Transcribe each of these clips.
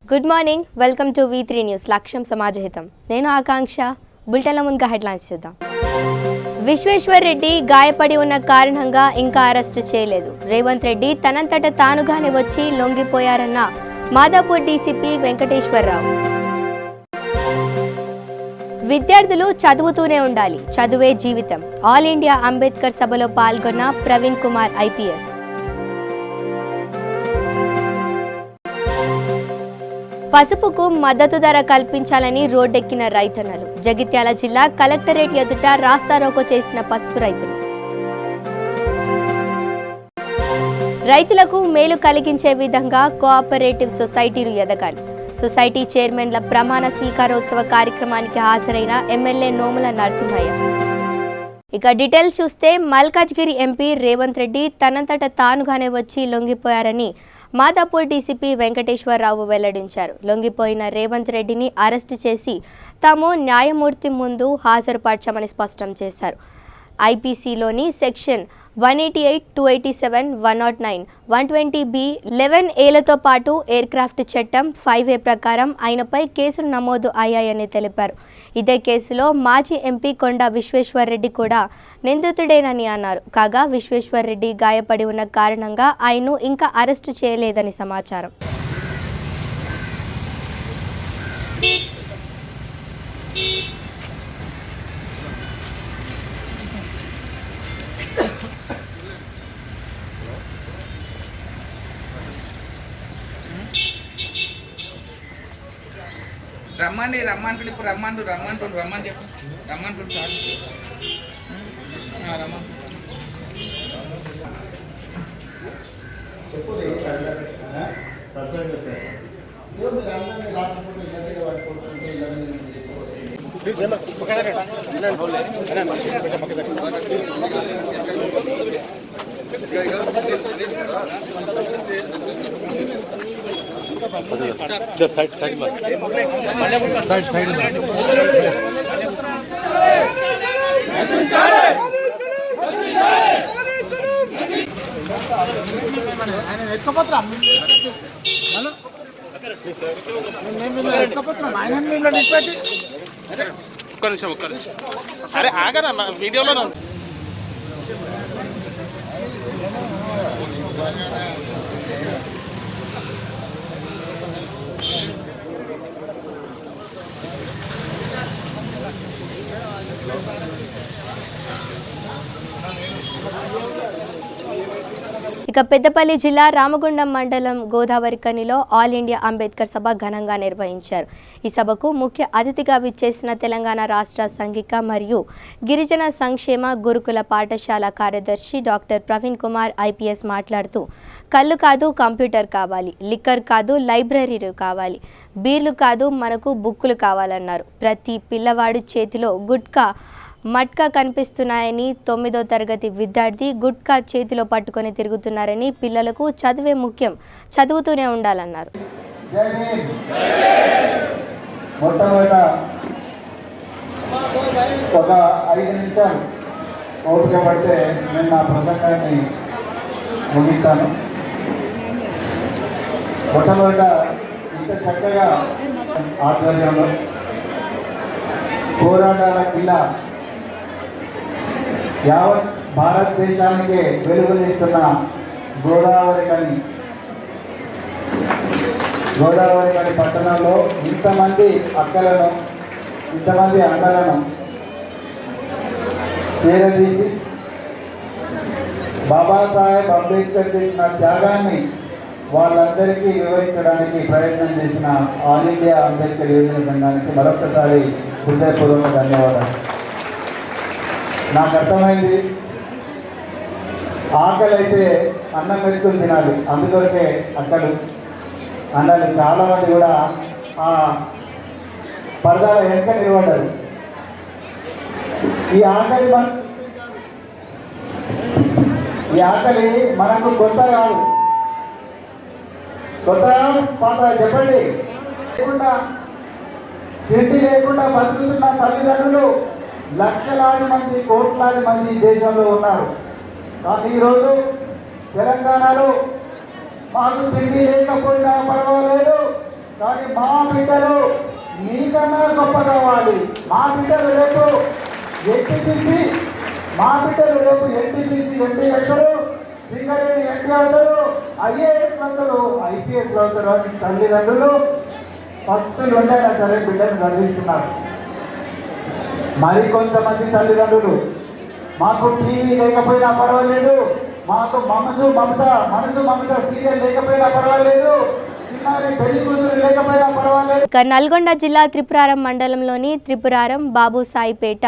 Good morning, welcome to V3 news. లక్ష్యం సమాజహితం. నేను ఆకాంక్ష. బులెటిన్ల ముందుగా హెడ్లైన్స్ చూద్దాం. విశ్వేశ్వర్ రెడ్డి గాయపడి ఉన్న కారణంగా ఇంకా అరెస్టు చేయలేదు. రేవంత్ రెడ్డి తనంతట తానుగానే వచ్చి లొంగిపోయారన్న మాదాపూర్ డీసీపీ వెంకటేశ్వరరావు. విద్యార్థులు చదువుతూనే ఉండాలి, చదువే జీవితం. ఆల్ ఇండియా అంబేద్కర్ సభలో పాల్గొన్న ప్రవీణ్ కుమార్ ఐపీఎస్. పసుపుకు మద్దతు ధర కల్పించాలని రోడ్డెక్కిన రైతన్నలు. జగిత్యాల జిల్లా కలెక్టరేట్ ఎదుట రాస్తారోకో చేసిన పసుపు రైతులు. రైతులకు మేలు కలిగించే విధంగా కోఆపరేటివ్ సొసైటీలు ఎదగాలి. సొసైటీ చైర్మన్ల ప్రమాణ స్వీకారోత్సవ కార్యక్రమానికి హాజరైన ఎమ్మెల్యే నోముల నరసింహయ్య. ఇక డీటెయిల్స్ చూస్తే మల్కాజ్గిరి ఎంపీ రేవంత్ రెడ్డి తనంతట తానుగానే వచ్చి లొంగిపోయారని మాదాపూర్ డీసీపీ వెంకటేశ్వరరావు వెల్లడించారు. లొంగిపోయిన రేవంత్ రెడ్డిని అరెస్టు చేసి తాము న్యాయమూర్తి ముందు హాజరుపరచమని స్పష్టం చేశారు. ఐపీసీలోని సెక్షన్ 188, 287, 109, 120B, 11Aలతో పాటు ఎయిర్క్రాఫ్ట్ చట్టం 5A ప్రకారం ఆయనపై కేసులు నమోదు అయ్యాయని తెలిపారు. ఇదే కేసులో మాజీ ఎంపీ కొండా విశ్వేశ్వర్ రెడ్డి కూడా నిందితుడేనని అన్నారు. కాగా విశ్వేశ్వర్ రెడ్డి గాయపడి ఉన్న కారణంగా ఆయన్ను ఇంకా అరెస్టు చేయలేదని సమాచారం. రమ్మండి రమ్మంటు ఇప్పుడు రమ్మంటు రమ్మని చెప్పు రమ్మంటు చాలు రమ్మని ఒక్క నిమిషం అరే ఆగరా వీడియోలో ఇక పెద్దపల్లి జిల్లా రామగుండం మండలం గోదావరికనిలో ఆల్ ఇండియా అంబేద్కర్ సభ ఘనంగా నిర్వహించారు. ఈ సభకు ముఖ్య అతిథిగా విచ్చేసిన తెలంగాణ రాష్ట్ర సంఘిక మరియు గిరిజన సంక్షేమ గురుకుల పాఠశాల కార్యదర్శి డాక్టర్ ప్రవీణ్ కుమార్ ఐపీఎస్ మాట్లాడుతూ కళ్ళు కాదు కంప్యూటర్ కావాలి, లిక్కర్ కాదు లైబ్రరీలు కావాలి, బీర్లు కాదు మనకు బుక్కులు కావాలన్నారు. ప్రతి పిల్లవాడి చేతిలో గుట్కా మట్కా కనిపిస్తున్నాయని 9వ తరగతి విద్యార్థి గుట్కా చేతిలో పట్టుకొని తిరుగుతున్నారని, పిల్లలకు చదువే ముఖ్యం, చదువుతూనే ఉండాలన్నారు. ఒక 5 నిమిషాలు ఓపిక పడితే నేను నా ప్రసంగాన్ని ముగిస్తాను. మొట్టమొదట ఇంత చక్కగా ఆధ్వర్యంలో పోరాటాల కిల్లా యావత్ భారతదేశానికే వెలుగునిస్తున్న గోదావరికని పట్టణంలో ఇంతమంది అక్కలను ఇంతమంది అన్నలను చేరదీసి బాబాసాహెబ్ అంబేద్కర్ చేసిన త్యాగాన్ని వాళ్ళందరికీ వివరించడానికి ప్రయత్నం చేసిన ఆల్ ఇండియా అంబేద్కర్ యువజన సంఘానికి మరొకసారి హృదయపూర్వక ధన్యవాదాలు. నాకు అర్థమైంది, ఆకలి అయితే అన్నం మెతుకులు తినాలి, అందుకొరకే అక్కలు అన్నలు చాలామంది కూడా ఆ పరదాల వెనక నిలబడ్డారు. ఈ ఆకలి మనకు కొత్త కాదు, కొత్త పాత చెప్పండి. లేకుండా తిండి లేకుండా బతుకుతున్న తల్లిదండ్రులు లక్షలాది మంది, కోట్లాది మంది దేశంలో ఉన్నారు. కానీ ఈరోజు తెలంగాణలో మాకు తిండి లేకపోయినా పర్వాలేదు, కానీ మా బిడ్డలు మీకన్నా గొప్ప కావాలి. మా బిడ్డలు రేపు ఎన్టీపీసీ, మా బిడ్డలు రేపు ఎన్టీపీసీ ఎంపీ అవుతారు, సింగరేణి ఎంపీ అవుతారు, ఐఏఎస్ అవుతారు, ఐపీఎస్ అవుతారు అని తల్లిదండ్రులు ఫస్టులు ఉండైనా సరే బిడ్డను చదివిస్తున్నారు. మరికొంతమంది తల్లిదండ్రులు మాకు టీవీ లేకపోయినా పర్వాలేదు, మాకు మనసు మమత సీరియల్ లేకపోయినా పర్వాలేదు, చిన్నారి పెళ్లి కూతురు లేకపోయినా పర్వాలేదు. ఇక నల్గొండ జిల్లా త్రిపురారం మండలంలోని త్రిపురారం బాబు సాయిపేట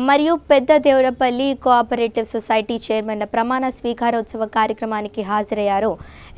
మరియు పెద్ద దేవరపల్లి కోఆపరేటివ్ సొసైటీ చైర్మన్ల ప్రమాణ స్వీకారోత్సవ కార్యక్రమానికి హాజరయ్యారు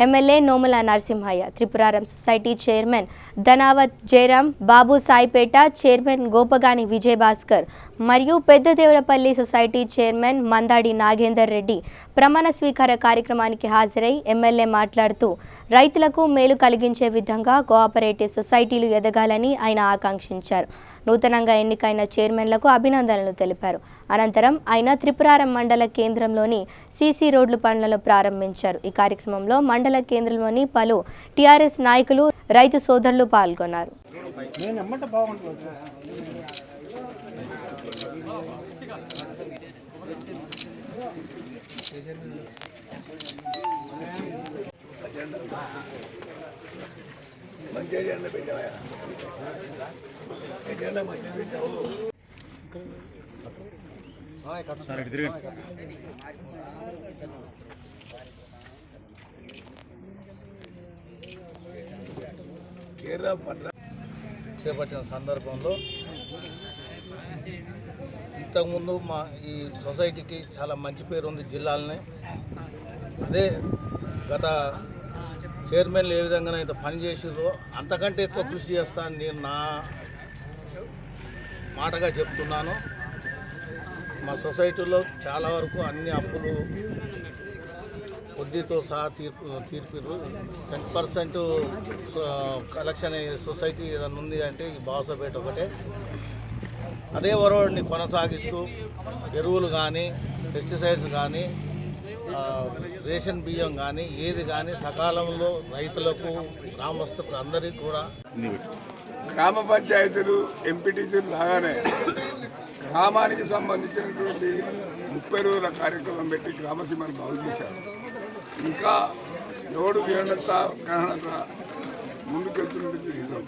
ఎమ్మెల్యే నోముల నరసింహయ్య. త్రిపురారం సొసైటీ చైర్మన్ ధనావత్ జయరాం, బాబు సాయిపేట చైర్మన్ గోపగాని విజయభాస్కర్ మరియు పెద్ద దేవరపల్లి సొసైటీ చైర్మన్ మందాడి నాగేందర్ రెడ్డి ప్రమాణ స్వీకార కార్యక్రమానికి హాజరై ఎమ్మెల్యే మాట్లాడుతూ రైతులకు మేలు కలిగించే విధంగా కోఆపరేటివ్ సొసైటీలు ఎదగాలని ఆయన ఆకాంక్షించారు. నూతనంగా ఎన్నికైన చైర్మన్లకు అభినందనలు తెలిపారు. అనంతరం ఆయన త్రిపురారం మండల కేంద్రంలోని సీసీ రోడ్లు పనులను ప్రారంభించారు. ఈ కార్యక్రమంలో మండల కేంద్రంలోని పలు టీఆర్ఎస్ నాయకులు, రైతు సోదరులు పాల్గొన్నారు. చేపట్టిన సందర్భంలో ఇంతకుముందు మా ఈ సొసైటీకి చాలా మంచి పేరు ఉంది జిల్లాలనే. అదే గత చైర్మన్లు ఏ విధంగానైతే పనిచేసారో అంతకంటే ఎక్కువ కృషి చేస్తానని నేను నా మాటగా చెప్తున్నాను. మా సొసైటీలో చాలా వరకు అన్ని అప్పులు వడ్డీతో సహా తీర్పిరు 100% కలెక్షన్ సొసైటీ ఏదైనా ఉంది అంటే ఈ బావసపేట ఒకటే. అదే వరవడిని కొనసాగిస్తూ ఎరువులు కానీ, పెస్టిసైడ్స్ కానీ, రేషన్ బియ్యం కానీ ఏది కానీ సకాలంలో రైతులకు, గ్రామస్తులకు అందరికీ కూడా గ్రామ పంచాయతీలు ఎంపీటీసీలు లాగానే గ్రామానికి సంబంధించినటువంటి 30 రోజుల కార్యక్రమం పెట్టి గ్రామసీమను బాగు చేశారు. ఇంకా ఎవడు గ్రహణత ముందుకెళ్తున్నట్టు నిజం.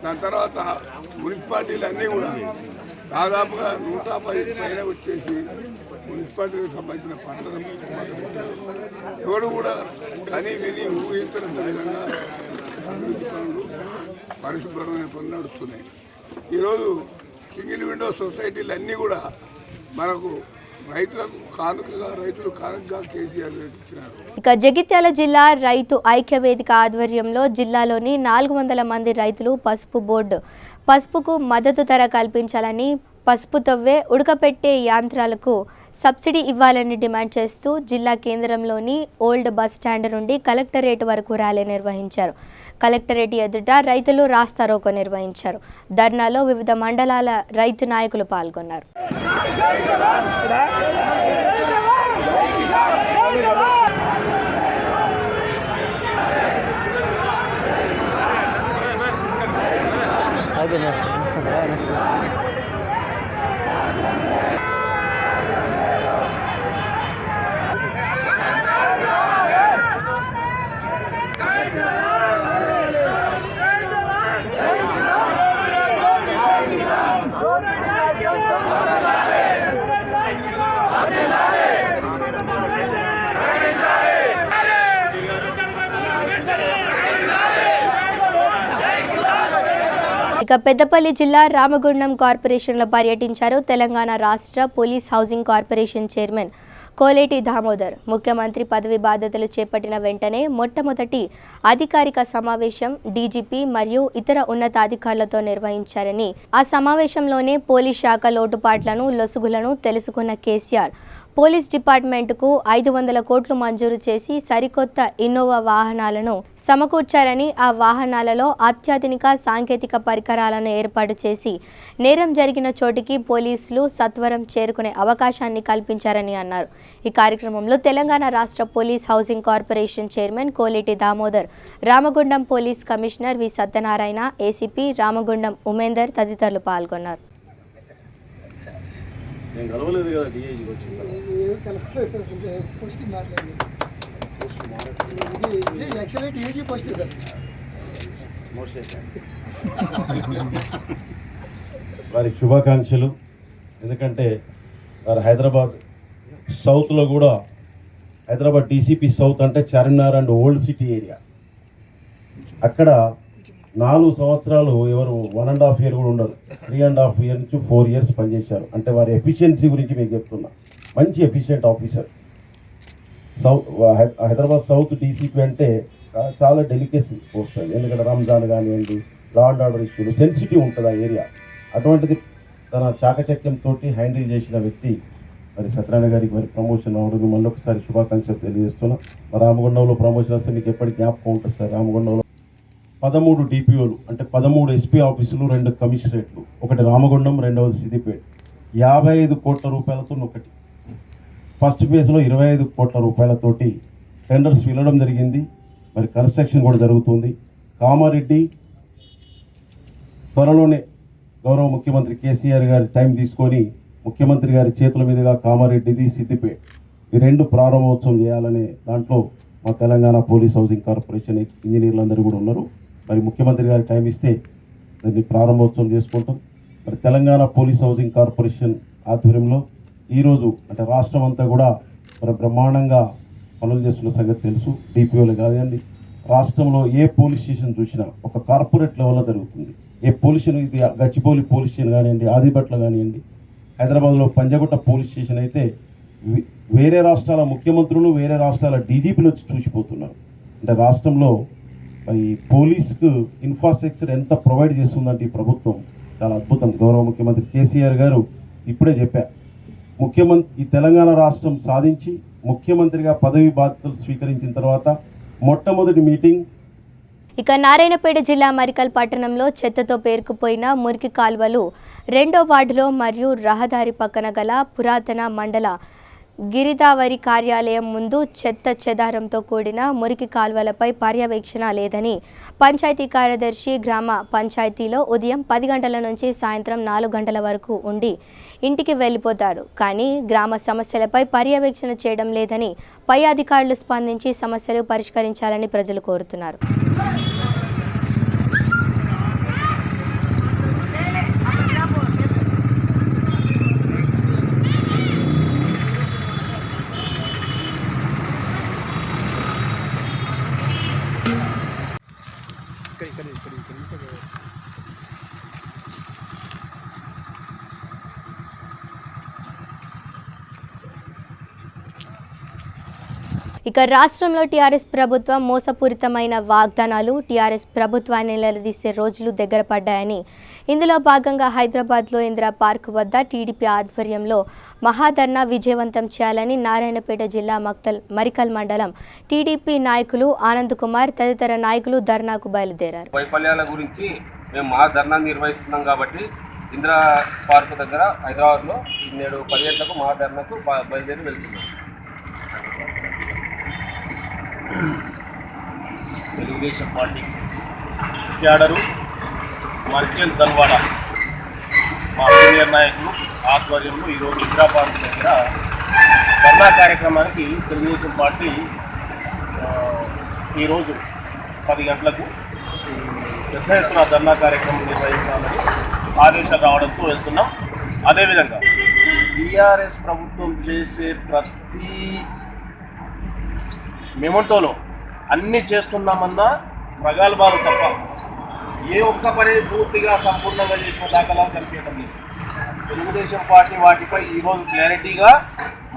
దాని తర్వాత మున్సిపాలిటీలు అన్నీ కూడా దాదాపుగా 110 పైన వచ్చేసి మున్సిపాలిటీకి సంబంధించిన పనులను ఎవడు కూడా కని విని ఊహించినంత విధంగా అభివృద్ధి పనులు, పరిశుభ్రమైన పనులు నడుస్తున్నాయి. ఈరోజు సింగిల్ విండో సొసైటీలు అన్నీ కూడా మనకు రైతులకు కానుకగా కేసీఆర్ ఇచ్చినారు. ఇక జగిత్యాల జిల్లా రైతు ఐక్య వేదిక ఆధ్వర్యంలో జిల్లాలోని 400 మంది రైతులు పసుపు బోర్డు పసుపుకు మద్దతు ధర కల్పించాలని, పసుపు తవ్వే ఉడకపెట్టే యంత్రాలకు సబ్సిడీ ఇవ్వాలని డిమాండ్ చేస్తూ జిల్లా కేంద్రంలోని ఓల్డ్ బస్ స్టాండ్ నుండి కలెక్టరేట్ వరకు ర్యాలీ నిర్వహించారు. కలెక్టరేట్ ఎదుట రైతులు రాస్తారోకో నిర్వహించారు. ధర్నాలో వివిధ మండలాల రైతు నాయకులు పాల్గొన్నారు. ఇక పెద్దపల్లి జిల్లా రామగుండం కార్పొరేషన్లో పర్యటించారు తెలంగాణ రాష్ట్ర police housing corporation chairman Koleti Damodar. ముఖ్యమంత్రి పదవి బాధ్యతలు చేపట్టిన వెంటనే మొట్టమొదటి అధికారిక సమావేశం డీజీపీ మరియు ఇతర ఉన్నతాధికారులతో నిర్వహించారని, ఆ సమావేశంలోనే పోలీస్ శాఖ లోటుపాట్లను, లొసుగులను తెలుసుకున్న కేసీఆర్ పోలీస్ డిపార్ట్మెంటుకు 500 కోట్లు మంజూరు చేసి సరికొత్త ఇన్నోవా వాహనాలను సమకూర్చారని, ఆ వాహనాలలో అత్యాధునిక సాంకేతిక పరికరాలను ఏర్పాటు చేసి నేరం జరిగిన చోటికి పోలీసులు సత్వరం చేరుకునే అవకాశాన్ని కల్పించారని అన్నారు. ఈ కార్యక్రమంలో తెలంగాణ రాష్ట్ర police housing corporation chairman Koleti Damodar, Ramagundam police commissioner వి సత్యనారాయణ, ఏసీపీ రామగుండం ఉమేందర్ తదితరులు పాల్గొన్నారు. నేను కలవలేదు కదా డిఐజీ వచ్చింది యాక్చువల్లీ డిఐజీ పోస్ట్ సార్. వారికి శుభాకాంక్షలు. ఎందుకంటే వారు హైదరాబాద్ సౌత్లో కూడా, హైదరాబాద్ డీసీపీ సౌత్ అంటే Charminar and old city area, అక్కడ 4 సంవత్సరాలు ఎవరు 1.5 year కూడా ఉండరు, 3.5 years నుంచి 4 years పనిచేశారు. అంటే వారి ఎఫిషియన్సీ గురించి మీకు చెప్తున్నా. మంచి efficient officer. Hyderabad south DCP అంటే చాలా డెలికేసీ పోస్ట్ అది. ఎందుకంటే రంజాన్ కానివ్వండి, లా అండ్ ఆర్డర్ ఇష్యూలు సెన్సిటివ్ ఉంటుంది ఆ ఏరియా. అటువంటిది తన చాకచక్యంతో హ్యాండిల్ చేసిన వ్యక్తి మరి సత్యనారాయణ గారికి మరి ప్రమోషన్ అవడం మళ్ళీ ఒకసారి శుభాకాంక్షలు తెలియజేస్తున్నా. మరి రామగుండంలో ప్రమోషన్ వస్తే మీకు ఎప్పటికీ జ్ఞాపకం ఉంటుంది సార్. రామగుండంలో 13 DPOలు అంటే 13 SP ఆఫీసులు, 2 కమిషనరేట్లు, ఒకటి రామగుండం, రెండవది సిద్దిపేట. 55 కోట్ల రూపాయలతో ఒకటి. ఫస్ట్ ఫేజ్లో 25 కోట్ల రూపాయలతోటి టెండర్స్ వెళ్ళడం జరిగింది. మరి కన్స్ట్రక్షన్ కూడా జరుగుతుంది. కామారెడ్డి త్వరలోనే గౌరవ ముఖ్యమంత్రి కేసీఆర్ గారి టైం తీసుకొని ముఖ్యమంత్రి గారి చేతుల మీదుగా కామారెడ్డిది, సిద్దిపేట ఈ 2 ప్రారంభోత్సవం చేయాలనే దాంట్లో మా తెలంగాణ పోలీస్ హౌసింగ్ కార్పొరేషన్ ఇంజనీర్లు అందరూ కూడా ఉన్నారు. మరి ముఖ్యమంత్రి గారి టైం ఇస్తే దాన్ని ప్రారంభోత్సవం చేసుకుంటాం. మరి తెలంగాణ పోలీస్ హౌసింగ్ కార్పొరేషన్ ఆధ్వర్యంలో ఈరోజు అంటే రాష్ట్రం అంతా కూడా మరి బ్రహ్మాండంగా పనులు చేస్తున్న సంగతి తెలుసు. DPOలు కాదండి, రాష్ట్రంలో ఏ పోలీస్ స్టేషన్ చూసినా ఒక కార్పొరేట్ లెవెల్లో జరుగుతుంది. ఏ పోలీస్ ఇది గచ్చిబౌలి పోలీస్ స్టేషన్ కానివ్వండి, ఆదిపట్ల కానివ్వండి, హైదరాబాద్లో పంజగుట్ట పోలీస్ స్టేషన్ అయితే వేరే రాష్ట్రాల ముఖ్యమంత్రులు, వేరే రాష్ట్రాల DGPలు వచ్చి చూసిపోతున్నారు. అంటే రాష్ట్రంలో ఈ పోలీస్కు ఇన్ఫ్రాస్ట్రక్చర్ ఎంత ప్రొవైడ్ చేస్తుందంటే ఈ ప్రభుత్వం చాలా అద్భుతం. గౌరవ ముఖ్యమంత్రి కేసీఆర్ గారు ఇప్పుడే చెప్పారు, ఈ తెలంగాణ రాష్ట్రం సాధించి ముఖ్యమంత్రిగా పదవి బాధ్యతలు స్వీకరించిన తర్వాత మొట్టమొదటి మీటింగ్. ఇక నారాయణపేట జిల్లా మరికల్ పట్టణంలో చెత్తతో పేరుకుపోయిన మురికి కాల్వలు 2వ వార్డులో మరియు రహదారి పక్కన గల పురాతన మండల గిరిదావరి కార్యాలయం ముందు చెత్త చెదారంతో కూడిన మురికి కాల్వలపై పర్యవేక్షణ లేదని పంచాయతీ కార్యదర్శి గ్రామ పంచాయతీలో ఉదయం 10 గంటల నుంచి సాయంత్రం 4 గంటల వరకు ఉండి ఇంటికి వెళ్ళిపోతాడు. కానీ గ్రామ సమస్యలపై పర్యవేక్షణ చేయడం లేదని పై అధికారులు స్పందించి సమస్యలు పరిష్కరించాలని ప్రజలు కోరుతున్నారు. ఇక రాష్ట్రంలో టీఆర్ఎస్ ప్రభుత్వం మోసపూరితమైన వాగ్దానాలు, టీఆర్ఎస్ ప్రభుత్వాన్ని నిలదీసే రోజులు దగ్గర పడ్డాయని, ఇందులో భాగంగా హైదరాబాద్లో ఇందిరా పార్క్ వద్ద టీడీపీ ఆధ్వర్యంలో మహాధర్నా విజయవంతం చేయాలని నారాయణపేట జిల్లా మరికల్ మండలం టీడీపీ నాయకులు ఆనంద్ కుమార్ తదితర నాయకులు ధర్నాకు బయలుదేరారు. వైఫల్యాల గురించి మేము మహాధర్నా నిర్వహిస్తున్నాం కాబట్టి ఇందిరా పార్క్ దగ్గర హైదరాబాద్లో నేడు 10 గంటలకు మహాధర్నాకు బయలుదేరి వెళ్తున్నాం. తెలుగుదేశం పార్టీ క్యాడరు మర్కెల్ దల్వాడ మా సీనియర్ నాయకులు ఆధ్వర్యంలో ఈరోజు ఇందిరా పార్క్ దగ్గర ధర్నా కార్యక్రమానికి తెలుగుదేశం పార్టీ ఈరోజు 10 గంటలకు పెద్ద ఎత్తున ధర్నా కార్యక్రమం నిర్వహించాలని ఆదేశాలు రావడంతో వెళ్తున్నాం. అదేవిధంగా టీఆర్ఎస్ ప్రభుత్వం చేసే ప్రతి మెమోటోలో అన్నీ చేస్తున్నామన్నా ప్రగల్భాలు తప్ప ఏ ఒక్క పనిని పూర్తిగా సంపూర్ణంగా చేసిన దాఖలాలు కనిపించడం లేదు. తెలుగుదేశం పార్టీ వాటిపై ఈరోజు క్లారిటీగా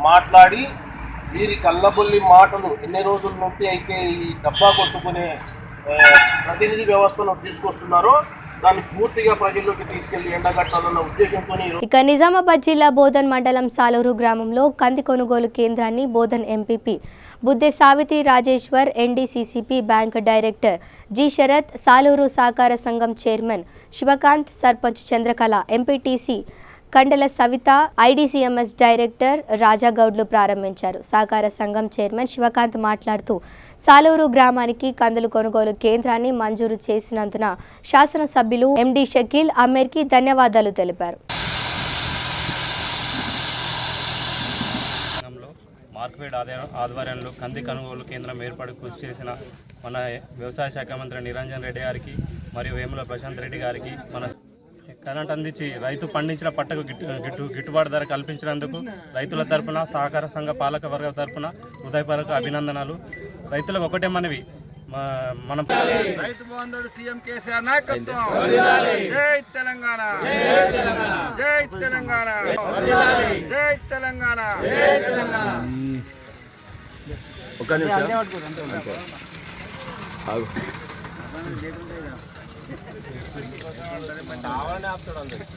మాట్లాడి వీరి కళ్ళబొల్లి మాటలు ఎన్ని రోజుల నుండి అయితే ఈ డబ్బా కొట్టుకునే ప్రతినిధి వ్యవస్థను తీసుకొస్తున్నారో దాన్ని పూర్తిగా ప్రజల్లోకి తీసుకెళ్లి ఎండగట్టాలన్న ఉద్దేశంతో ఇక నిజామాబాద్ జిల్లా బోధన్ మండలం సాలూరు గ్రామంలో కంది కొనుగోలు కేంద్రాన్ని Bodhan MPP Budde Savitri Rajeshwar, NDCCP bank director G Sharath, Saluru సహకార సంఘం chairman Shivakanth, sarpanch Chandrakala, MPTC Kandala Savitha, IDCMS director రాజాగౌడ్లు ప్రారంభించారు. సహకార సంఘం చైర్మన్ శివకాంత్ మాట్లాడుతూ సాలూరు గ్రామానికి కందులు కొనుగోలు కేంద్రాన్ని మంజూరు చేసినందున శాసనసభ్యులు ఎండి షకీల్ అమీర్కి ధన్యవాదాలు తెలిపారు. మార్క్ఫెడ్ ఆధ్వర్యంలో కంది కొనుగోలు కేంద్రం ఏర్పాటు కృషి చేసిన మన వ్యవసాయ శాఖ మంత్రి నిరంజన్ రెడ్డి గారికి మరియు వేముల ప్రశాంత్ రెడ్డి గారికి మన కరెంట్ అందించి రైతు పండించిన పంటకు గిట్టుబాటు ధర కల్పించినందుకు రైతుల తరపున సహకార సంఘ పాలక వర్గ తరపున హృదయపూర్వక అభినందనలు. రైతులకు ఒకటే మనవి, మనం రైతు బాంధవుడు సీఎం కేసీఆర్ నాయకత్వం. జై తెలంగాణ, జై తెలంగాణ, జై తెలంగాణ.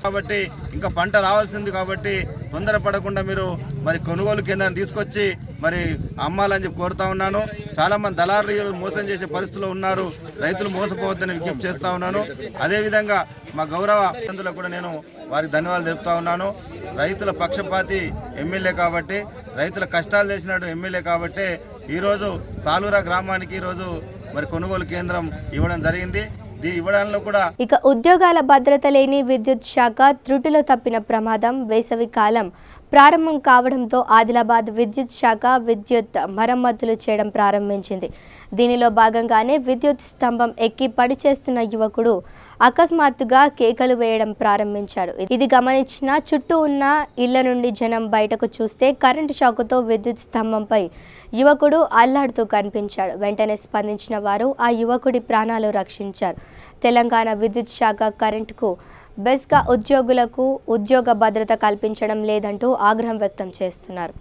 కాబట్టి ఇంకా పంట రావాల్సింది కాబట్టి తొందరపడకుండా మీరు మరి కొనుగోలు కేంద్రాన్ని తీసుకొచ్చి మరి అమ్మాలని చెప్పి కోరుతా ఉన్నాను. చాలామంది దళారులు మోసం చేసే పరిస్థితుల్లో ఉన్నారు. రైతులు మోసపోవద్దని విజ్ఞప్తి చేస్తూ ఉన్నాను. అదేవిధంగా మా గౌరవ అతిథులకు కూడా నేను వారికి ధన్యవాదాలు తెలుపుతా ఉన్నాను. రైతుల పక్షపాతి ఎమ్మెల్యే కాబట్టి, రైతుల కష్టాలు చేసినాడు ఎమ్మెల్యే కాబట్టి ఈరోజు సాలూరా గ్రామానికి ఈరోజు మరి కొనుగోలు కేంద్రం ఇవ్వడం జరిగింది. ఇవ్వడంలో కూడా ఇక ఉద్యోగాల భద్రత లేని విద్యుత్ శాఖ త్రుటిలో తప్పిన ప్రమాదం. వేసవి కాలం ప్రారంభం కావడంతో ఆదిలాబాద్ విద్యుత్ శాఖ విద్యుత్ మరమ్మతులు చేయడం ప్రారంభించింది. దీనిలో భాగంగానే విద్యుత్ స్తంభం ఎక్కి పడిచేస్తున్న యువకుడు అకస్మాత్తుగా కేకలు వేయడం ప్రారంభించాడు. ఇది గమనించిన చుట్టూ ఉన్న ఇళ్ల నుండి జనం బయటకు చూస్తే కరెంటు షాకుతో విద్యుత్ స్తంభంపై యువకుడు అల్లాడుతూ కనిపించాడు. వెంటనే స్పందించిన వారు ఆ యువకుడి ప్రాణాలు రక్షించారు. తెలంగాణ విద్యుత్ శాఖ కరెంటుకు బెస్కా ఉద్యోగులకు ఉద్యోగ భద్రత కల్పించడం లేదంటూ ఆగ్రహం వ్యక్తం చేస్తున్నారు.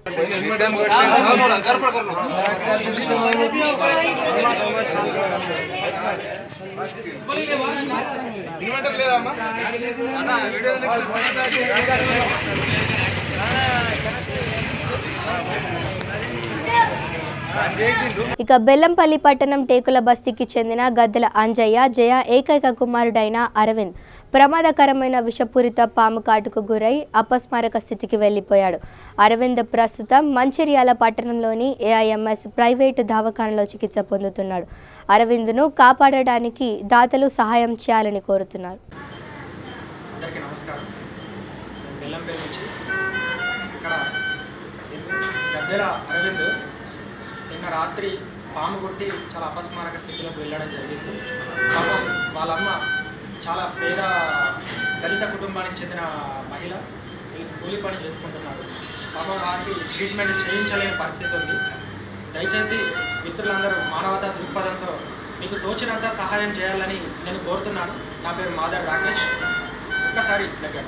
ఇక బెల్లంపల్లి పట్టణం టేకుల బస్తీకి చెందిన గద్దెల అంజయ్య జయ ఏకైక కుమారుడైన అరవింద్ ప్రమాదకరమైన విషపూరిత పాము కాటుకు గురై అపస్మారక స్థితికి వెళ్లిపోయాడు. అరవింద్ ప్రస్తుతం మంచిర్యాల పట్టణంలోని ఏఐఎంఎస్ ప్రైవేటు దవాఖానలో చికిత్స పొందుతున్నాడు. అరవింద్ను కాపాడడానికి దాతలు సహాయం చేయాలని కోరుతున్నారు. నిన్న రాత్రి పాము కొట్టి చాలా అపస్మారక స్థితిలోకి వెళ్ళడం జరిగింది. పాపం వాళ్ళమ్మ చాలా పేద దళిత కుటుంబానికి చెందిన మహిళ, కూలి పని చేసుకుంటున్నారు. పాపం వారికి ట్రీట్మెంట్ చేయించలేని పరిస్థితి ఉంది. దయచేసి మిత్రులందరూ మానవతా దృక్పథంతో మీకు తోచినంత సహాయం చేయాలని నేను కోరుతున్నాను. నా పేరు మాధవ్ రాకేష్. ఒక్కసారి దగ్గర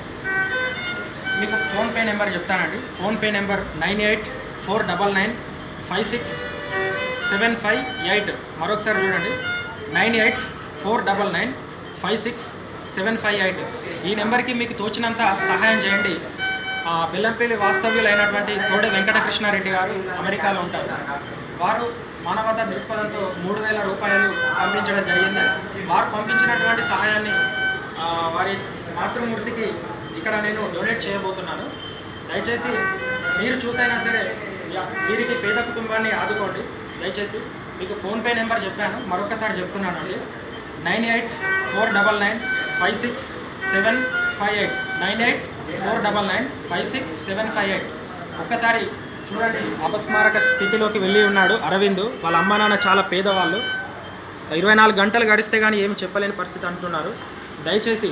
మీకు ఫోన్పే నెంబర్ చెప్తానండి. PhonePe number 9849956758. మరొకసారి చూడండి, 9849956758. ఈ నెంబర్కి మీకు తోచినంత సహాయం చేయండి. బెల్లంపల్లి వాస్తవ్యులైనటువంటి తోడే వెంకటకృష్ణారెడ్డి గారు అమెరికాలో ఉంటారు. వారు మానవతా దృక్పథంతో 3000 రూపాయలు పంపించడం జరిగింది. వారు పంపించినటువంటి సహాయాన్ని వారి మాతృమూర్తికి ఇక్కడ నేను డొనేట్ చేయబోతున్నాను. దయచేసి మీరు చూసైనా సరే వీరికి పేద కుటుంబాన్ని ఆదుకోండి. దయచేసి మీకు ఫోన్పే నెంబర్ చెప్పాను, మరొకసారి చెప్తున్నాను అండి. 9849956758. 9849956758. ఒక్కసారి చూడండి, అపస్మారక స్థితిలోకి వెళ్ళి ఉన్నాడు అరవింద్. వాళ్ళ అమ్మ నాన్న చాలా పేదవాళ్ళు. 24 గంటలు గడిస్తే కానీ ఏమి చెప్పలేని పరిస్థితి అంటున్నారు. దయచేసి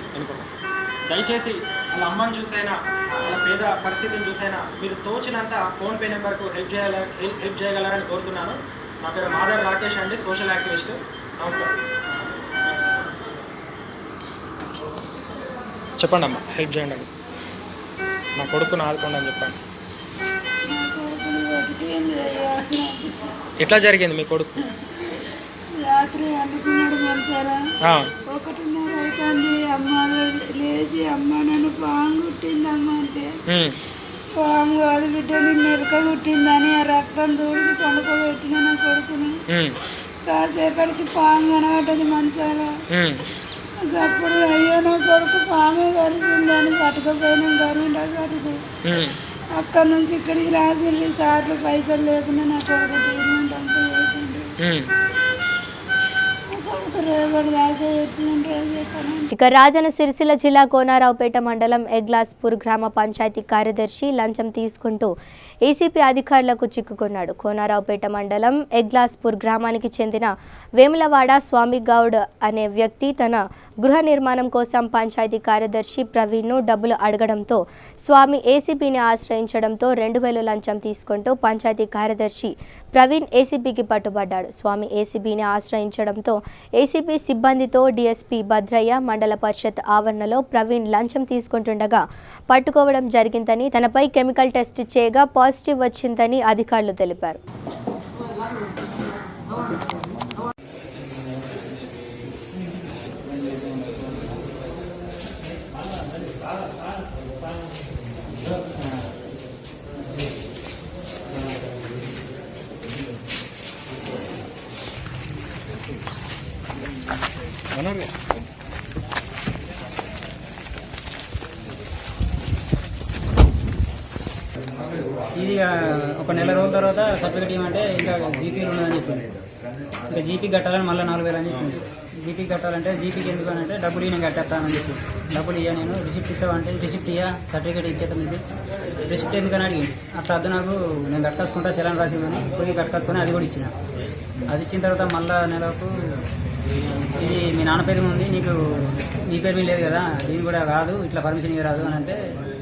వాళ్ళ అమ్మని చూసైనా వాళ్ళ పేద పరిస్థితిని చూసైనా మీరు తోచినంత ఫోన్పే నెంబర్కు హెల్ప్ చేయగలరని కోరుతున్నాను. నా పేరు మాధవ్ రాకేష్ అండి, సోషల్ యాక్టివిస్ట్. నమస్కారం. చెప్పండి అమ్మ, హెల్ప్ చేయండి అండి. నా కొడుకుని ఆదుకోండి అని చెప్పండి. ఎట్లా జరిగింది మీ కొడుకు? రాత్రి వండుకున్నాడు మంచిగా 1:30 అవుతుంది. అమ్మ లేచి అమ్మ నన్ను పాము కుట్టిందమ్మ అంటే పాము కాదు బిడ్డ నిన్ను ఎరుక కుట్టిందని ఆ రక్తం దూడిచి పండుకోబెట్టిన నా కొడుకుని కాసేపటికి పాము కనబడ్డది మంచాల అప్పుడు అయ్యో నా కొడుకు పాము కలిసిందని పట్టుకుపోయినాం గవర్నమెంట్ హాస్పిటల్కి. అక్కడ నుంచి ఇక్కడికి రాసిండ్రు సార్లు పైసలు లేకుండా నా కొడుకు ట్రీట్మెంట్ అంతా చేసిండ్రు. ఇక రాజన్న సిరిసిల్ల జిల్లా కోనారావుపేట మండలం ఎగ్లాస్పూర్ గ్రామ పంచాయతీ కార్యదర్శి లంచం తీసుకుంటూ ఏసీపీ అధికారులకు చిక్కుకున్నాడు. కోనారావుపేట మండలం ఎగ్లాస్పూర్ గ్రామానికి చెందిన వేములవాడ స్వామి గౌడ్ అనే వ్యక్తి తన గృహ నిర్మాణం కోసం పంచాయతీ కార్యదర్శి ప్రవీణ్ను డబ్బులు అడగడంతో స్వామి ఏసీపీని ఆశ్రయించడంతో 2000 లంచం తీసుకుంటూ పంచాయతీ కార్యదర్శి ప్రవీణ్ ఏసీపీకి పట్టుబడ్డాడు. స్వామి ఏసీబీని ఆశ్రయించడంతో ఏసీపీ సిబ్బందితో డీఎస్పీ భద్రయ్య మండల పరిషత్ ఆవరణలో ప్రవీణ్ లంచం తీసుకుంటుండగా పట్టుకోవడం జరిగిందని, తనపై కెమికల్ టెస్ట్ చేయగా పాజిటివ్ వచ్చిందని అధికారులు తెలిపారు. ఇది ఒక నెల రోజుల తర్వాత సర్టిఫికేట్ ఇవ్వమంటే ఇంకా జీపీలు ఉన్నదని చెప్పింది. ఇంకా జీపీ కట్టాలని మళ్ళీ 4000 అని చెప్పింది. జీపీ కట్టాలంటే జీపీకి ఎందుకు అని అంటే డబ్బులు నేను కట్టేస్తానని చెప్పి డబ్బులు ఇవ్వ నేను రిసిప్ట్ ఇస్తామంటే రిసిప్ట్ ఇవ్వ సర్టిఫికేట్ ఇచ్చేస్తాను మీకు రిసిప్ట్ ఎందుకని అడిగి అట్లా అద్దు నాకు నేను కట్టుకొసుకుంటా చలాన్ రాసిందని పోయి కట్టుకొసుకొని అది కూడా ఇచ్చిన. అది ఇచ్చిన తర్వాత మళ్ళీ నెలకు ఇది మీ నాన్న పేరు ఉంది నీకు నీ పేరు మీద లేదు కదా దీని కూడా కాదు ఇట్లా పర్మిషన్ ఇవ్వరాదు అని అంటే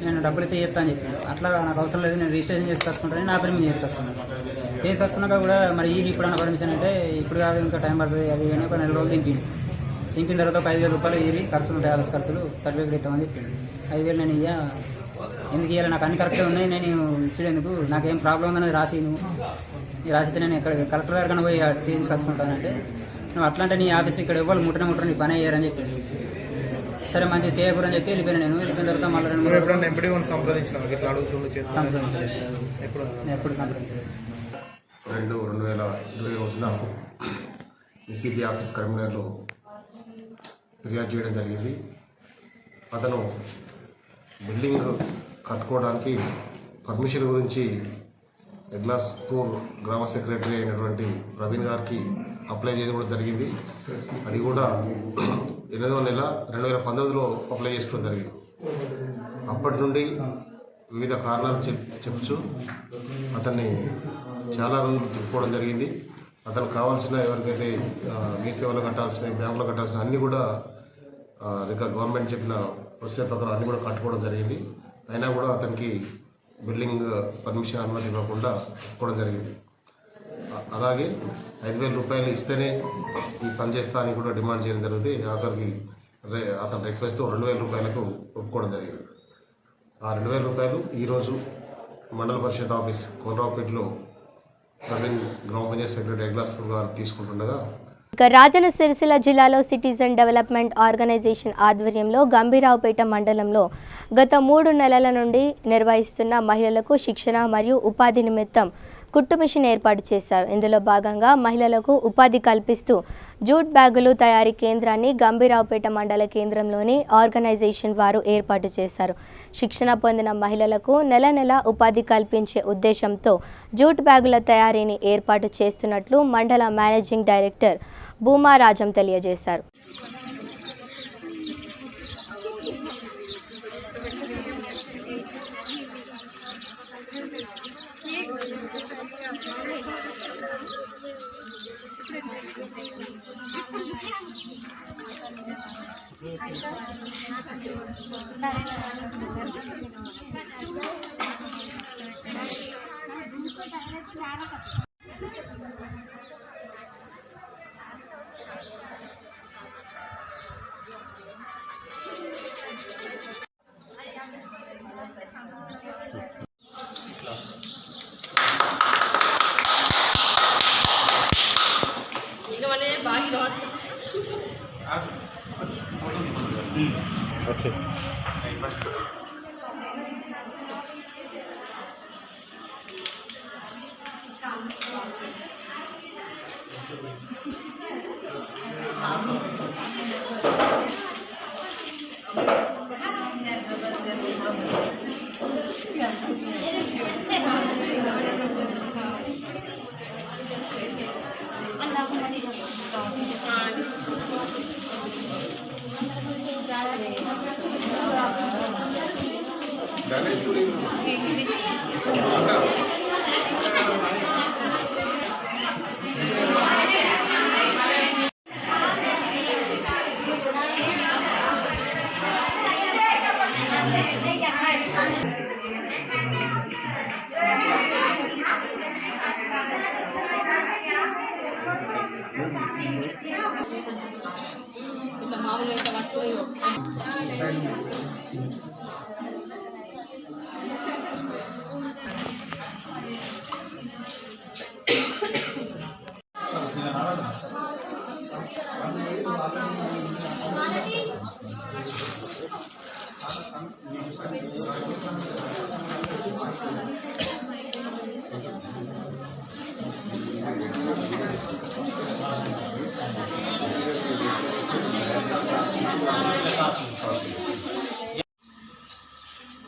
నేను డబ్బులు అయితే చేస్తా అని చెప్పాను. అట్లా నాకు అవసరం లేదు నేను రిజిస్ట్రేషన్ చేసుకొచ్చుకుంటాను నా పేరు మీద చేసుకొచ్చుకున్నాక కూడా మరి ఈ ఇప్పుడన్న పర్మిషన్ అంటే ఇప్పుడు కాదు ఇంకా టైం పడుతుంది అది కానీ ఒక నెల రోజులు దింపిన తర్వాత ఒక 5000 రూపాయలు ఇరి ఖర్చులు ఉంటాయి ఆఫీస్ ఖర్చులు సర్టిఫికేట్ ఇస్తామని చెప్పింది. 5000 నేను ఎందుకు ఇవ్వాలి నాకు అన్ని కరెక్ట్గా ఉన్నాయి నేను ఇచ్చేందుకు నాకేం ప్రాబ్లం ఉందనేది రాసి నువ్వు రాసితే నేను ఇక్కడ కలెక్టర్ దగ్గర పోయి చేయించుకొచ్చుకుంటానంటే నువ్వు అట్లా అంటే నీ ఆఫీస్ ఇక్కడ ఇవ్వాలి ముట్టని నీ పని అయ్యారని చెప్పాడు. సరే మంచిగా చేయకూడని చెప్పి వెళ్ళిపోయాను. నేను వెళ్ళిపోయిన తర్వాత మళ్ళీ ఎప్పుడు సంప్రదించలేదు ఎప్పుడు సంప్రదించలేదు. 2020 రోజున ఏసీబీ ఆఫీస్ కరీంనగర్లో ఫిర్యాదు చేయడం జరిగింది. అతను బిల్డింగ్ కట్టుకోవడానికి పర్మిషన్ గురించి ఎగ్లాస్పూర్ గ్రామ సెక్రటరీ అయినటువంటి ప్రవీణ్ గారికి అప్లై చేయడం కూడా జరిగింది. అది కూడా 8వ నెల 2019లో అప్లై చేసుకోవడం జరిగింది. అప్పటి నుండి వివిధ కారణాలు చెప్పుచు అతన్ని చాలా రోజులు తిప్పుకోవడం జరిగింది. అతనికి కావాల్సిన ఎవరికైతే మీ సేవలు కట్టాల్సిన బ్యాంకులో కట్టాల్సిన అన్నీ కూడా ఇంకా గవర్నమెంట్ చెప్పిన ప్రొసీజర్ ప్రకారం అన్నీ కూడా కట్టుకోవడం జరిగింది. అయినా కూడా అతనికి బిల్డింగ్ పర్మిషన్ అనుమతి ఇవ్వకుండా ఒప్పుకోవడం జరిగింది. అలాగే 5000 రూపాయలు ఇస్తేనే ఈ పని చేస్తా అని కూడా డిమాండ్ చేయడం జరిగింది. ఆఖరికి అతని రిక్వెస్ట్తో 2000 రూపాయలకు ఒప్పుకోవడం జరిగింది. ఆ 2000 రూపాయలు ఈరోజు మండల పరిషత్ ఆఫీస్ కోనరావుపేటలో ప్రవీణ్ గ్రామ పంచాయతీ సెక్రటరీ ఎగ్లాస్పూర్ గారు తీసుకుంటుండగా ఇక రాజన్న సిరిసిల్ల జిల్లాలో సిటిజన్ డెవలప్మెంట్ ఆర్గనైజేషన్ ఆధ్వర్యంలో గంభీరావుపేట మండలంలో గత 3 నెలల నుండి నిర్వహిస్తున్న మహిళలకు శిక్షణ మరియు ఉపాధి నిమిత్తం కుట్టు మిషన్ ఏర్పాటు చేశారు. ఇందులో భాగంగా మహిళలకు ఉపాధి కల్పిస్తూ జూట్ బ్యాగులు తయారీ కేంద్రాన్ని గంభీరావుపేట మండల కేంద్రంలోని ఆర్గనైజేషన్ వారు ఏర్పాటు చేశారు. శిక్షణ పొందిన మహిళలకు నెల ఉపాధి కల్పించే ఉద్దేశంతో జూట్ బ్యాగుల తయారీని ఏర్పాటు చేస్తున్నట్లు మండల మేనేజింగ్ డైరెక్టర్ భూమారాజం తెలియజేశారు.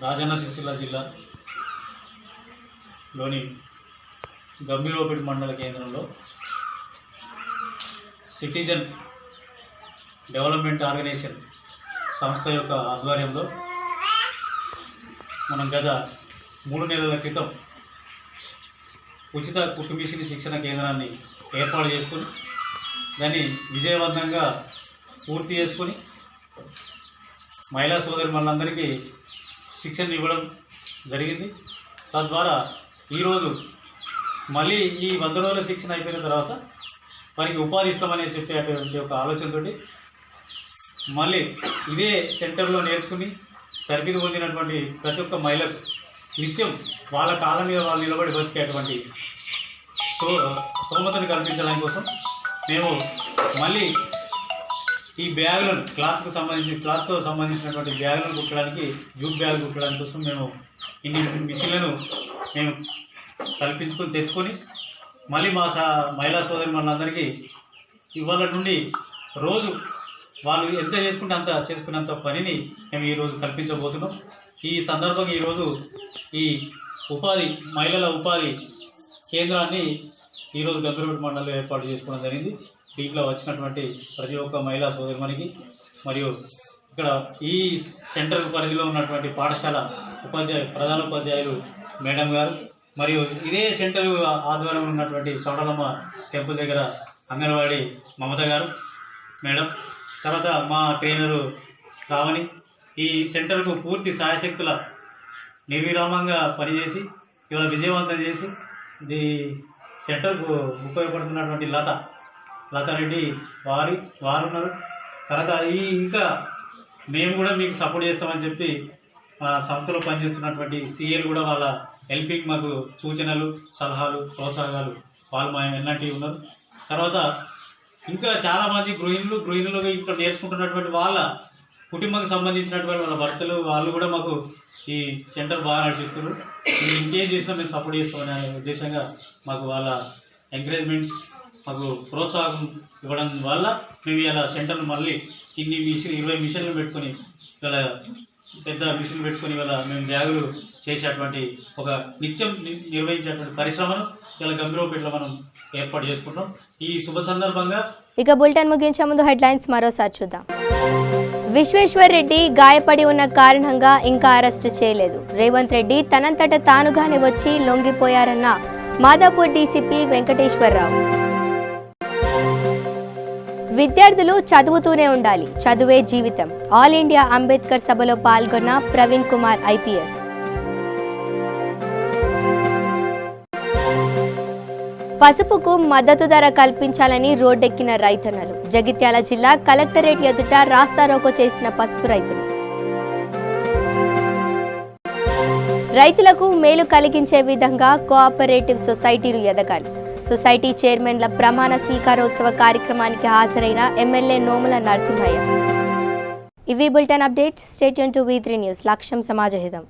రాజన్న సిరిసిల్ల జిల్లాలోని గంభీరపేట మండల కేంద్రంలో సిటిజన్ డెవలప్మెంట్ ఆర్గనైజేషన్ సంస్థ యొక్క ఆధ్వర్యంలో మనం గత 3 నెలల క్రితం ఉచిత కుటుంబీశ్రీ శిక్షణ కేంద్రాన్ని ఏర్పాటు చేసుకుని దాన్ని విజయవంతంగా పూర్తి చేసుకుని మహిళా సోదరి మనందరికీ శిక్షణ ఇవ్వడం జరిగింది. తద్వారా ఈరోజు మళ్ళీ ఈ 100 రోజుల శిక్షణ అయిపోయిన తర్వాత వారికి ఉపాధి ఇస్తామని చెప్పేటువంటి ఒక ఆలోచనతో మళ్ళీ ఇదే సెంటర్లో నేర్చుకుని తరబిది పొందినటువంటి ప్రతి ఒక్క మహిళకు నిత్యం వాళ్ళ కాళ్ళ మీద వాళ్ళు నిలబడి బతికేటువంటి స్తోమతను కల్పించడం కోసం మేము మళ్ళీ ఈ బ్యాగులను క్లాత్తో సంబంధించినటువంటి బ్యాగులను కుట్టడానికి జూట్ బ్యాగ్ కుట్టడానికి కోసం మేము ఇన్ని మిషన్లను మేము కల్పించుకొని తెచ్చుకొని మళ్ళీ మా మహిళా సోదరి మనందరికీ ఇవాళ నుండి రోజు వాళ్ళు ఎంత చేసుకుంటే అంత చేసుకున్నంత పనిని మేము ఈరోజు కల్పించబోతున్నాం. ఈ సందర్భంగా ఈరోజు ఈ మహిళల ఉపాధి కేంద్రాన్ని ఈరోజు గంభీరపేట మండలంలో ఏర్పాటు చేసుకోవడం జరిగింది. దీంట్లో వచ్చినటువంటి ప్రతి ఒక్క మహిళా సోదరిమణికి మరియు ఇక్కడ ఈ సెంటర్ పరిధిలో ఉన్నటువంటి పాఠశాల ప్రధాన ఉపాధ్యాయులు మేడం గారు మరియు ఇదే సెంటర్ ఆధ్వర్యంలో ఉన్నటువంటి సోడలమ్మ టెంపుల్ దగ్గర అంగన్వాడీ మమత గారు మేడం, తర్వాత మా ట్రైనరు శ్రావణి ఈ సెంటర్కు పూర్తి సాయశక్తుల నిర్విరామంగా పనిచేసి ఇవాళ విజయవంతం చేసి ఈ సెంటర్కు ఉపయోగపడుతున్నటువంటి లతారెడ్డి వారు ఉన్నారు. తర్వాత ఇంకా మేము కూడా మీకు సపోర్ట్ చేస్తామని చెప్పి మా సంస్థలో పనిచేస్తున్నటువంటి సీఏలు కూడా వాళ్ళ హెల్పింగ్ మాకు సూచనలు సలహాలు ప్రోత్సాహాలు వాళ్ళు మా ఎన్నటివి ఉన్నారు. తర్వాత ఇంకా చాలామంది గృహిణులు ఇక్కడ నేర్చుకుంటున్నటువంటి వాళ్ళ కుటుంబానికి సంబంధించినటువంటి వాళ్ళ భర్తలు వాళ్ళు కూడా మాకు ఈ సెంటర్ బాగా నడిపిస్తున్నారు. ఇంకేం చేసినా మేము సపోర్ట్ చేస్తామనే ఉద్దేశంగా మాకు వాళ్ళ ఎంకరేజ్మెంట్స్ మాకు ప్రోత్సాహం ఇవ్వడం వల్ల మేము ఇలా సెంటర్ను మళ్ళీ 20 మిషన్లు పెట్టుకొని ఇలా పెద్ద మిషన్లు పెట్టుకొని ఇలా మేము బ్యాగులు చేసేటువంటి ఒక నిత్యం నిర్వహించేటువంటి పరిశ్రమను ఇలా గంభీరపేటలో మనం ఏర్పాటు చేసుకుంటాం. ఈ శుభ సందర్భంగా ఇక బులెటిన్ ముగించే ముందు హెడ్లైన్స్ మరోసారి చూద్దాం. విశ్వేశ్వర్ రెడ్డి గాయపడి ఉన్న కారణంగా ఇంకా అరెస్టు చేయలేదు. రేవంత్ రెడ్డి తనంతట తానుగానే వచ్చి లొంగిపోయారన్న మాదాపూర్ డీసీపీ వెంకటేశ్వరరావు. విద్యార్థులు చదువుతూనే ఉండాలి, చదువే జీవితం. ఆల్ ఇండియా అంబేద్కర్ సభలో పాల్గొన్న ప్రవీణ్ కుమార్ ఐపీఎస్. పసుపుకు మద్దతు ధర కల్పించాలని రోడ్డెక్కిన రైతన్నలు. జగిత్యాల జిల్లా కలెక్టరేట్ ఎదుట రాస్తారోకో చేసిన పసుపు రైతులు. రైతులకు మేలు కలిగించే విధంగా కోఆపరేటివ్ సొసైటీలు ఎదగాలి. సొసైటీ చైర్మన్ల ప్రమాణ స్వీకారోత్సవ కార్యక్రమానికి హాజరైన ఎమ్మెల్యే నోముల నరసింహయ్య. ఇవి bulletin updates. Stay tune to V3 news. లక్ష్యం సమాజహితం.